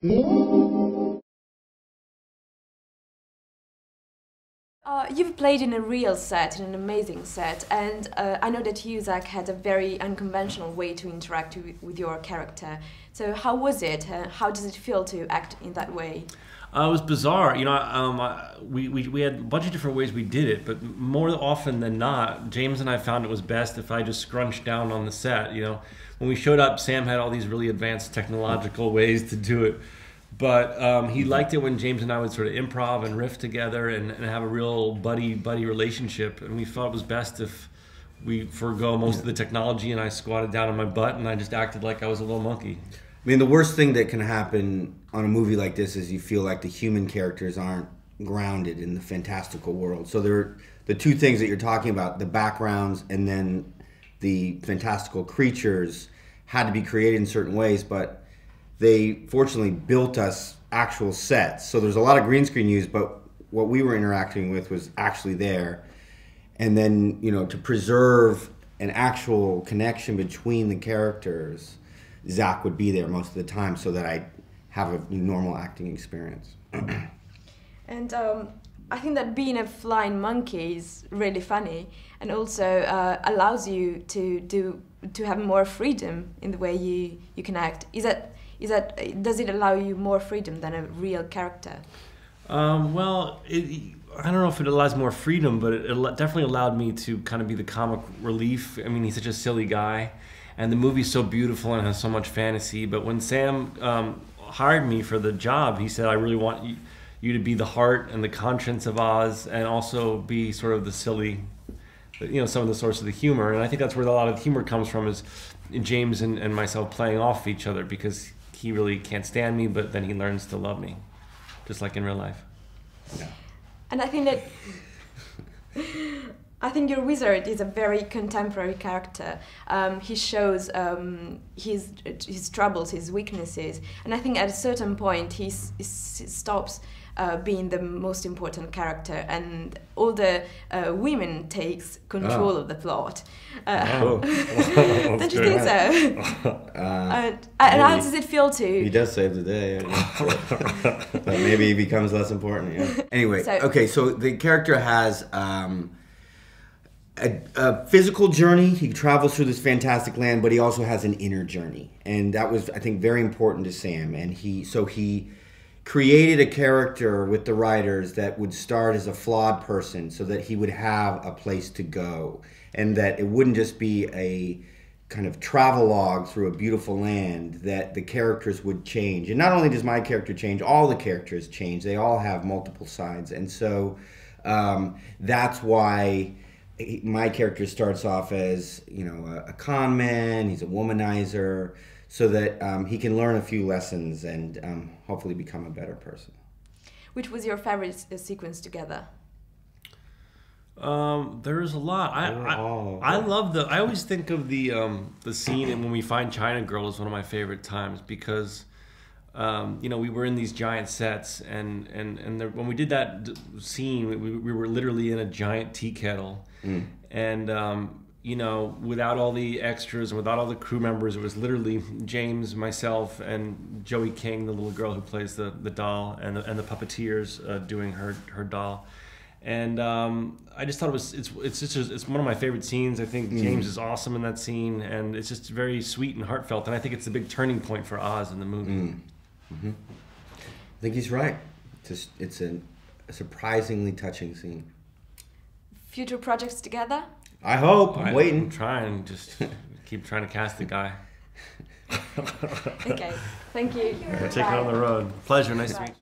You've played in a real set, in an amazing set, and I know that you, Zach, had a very unconventional way to interact with your character. So how was it? How does it feel to act in that way? It was bizarre. We had a bunch of different ways we did it, but more often than not, James and I found it was best if I just scrunched down on the set. When we showed up, Sam had all these really advanced technological ways to do it. But he liked it when James and I would sort of improv and riff together and have a real buddy relationship. And we felt it was best if we forego most of the technology and I squatted down on my butt and I just acted like I was a little monkey. I mean, the worst thing that can happen on a movie like this is you feel like the human characters aren't grounded in the fantastical world. So the two things that you're talking about, the backgrounds and then the fantastical creatures, had to be created in certain ways, but they fortunately built us actual sets. So there's a lot of green screen used, but what we were interacting with was actually there. And then, to preserve an actual connection between the characters, Zach would be there most of the time so that I have a normal acting experience. And I think that being a flying monkey is really funny, and also allows you to have more freedom in the way you can act. Does it allow you more freedom than a real character? Well, I don't know if it allows more freedom, but it definitely allowed me to kind of be the comic relief. I mean, he's such a silly guy, and the movie's so beautiful and has so much fantasy. But when Sam hired me for the job, he said, I really want you to be the heart and the conscience of Oz, and also be sort of the silly, some of the source of the humor. And I think that's where a lot of the humor comes from, is James and myself playing off each other, because he really can't stand me, but then he learns to love me, just like in real life. Yeah. And I think your wizard is a very contemporary character. He shows his troubles, his weaknesses, and I think at a certain point he stops being the most important character, and all the women takes control of the plot. Don't you think so? And how does it feel to? He does save the day, but maybe he becomes less important. Yeah. Anyway, so the character has a physical journey. He travels through this fantastic land, but he also has an inner journey, and that was, I think, very important to Sam. And he created a character with the writers that would start as a flawed person, so that he would have a place to go, and that it wouldn't just be a kind of travelogue through a beautiful land, that the characters would change. And not only does my character change, all the characters change. They all have multiple sides. And so that's why my character starts off as, a con man, he's a womanizer, so that he can learn a few lessons and hopefully become a better person. Which was your favorite sequence together? There's a lot. I love I always think of the scene when we find China Girl as one of my favorite times, because we were in these giant sets, and when we did that scene, we were literally in a giant tea kettle, and without all the extras and without all the crew members, it was literally James, myself, and Joey King, the little girl who plays the doll, and the puppeteers doing her doll. And I just thought it's one of my favorite scenes. I think James is awesome in that scene, and it's just very sweet and heartfelt. And I think it's a big turning point for Oz in the movie. I think he's right. It's a surprisingly touching scene. Future projects together? I hope. I'm waiting. I'm trying. Just keep trying to cast the guy. Okay. Thank you. We're taking it on the road. Pleasure. Nice to meet you.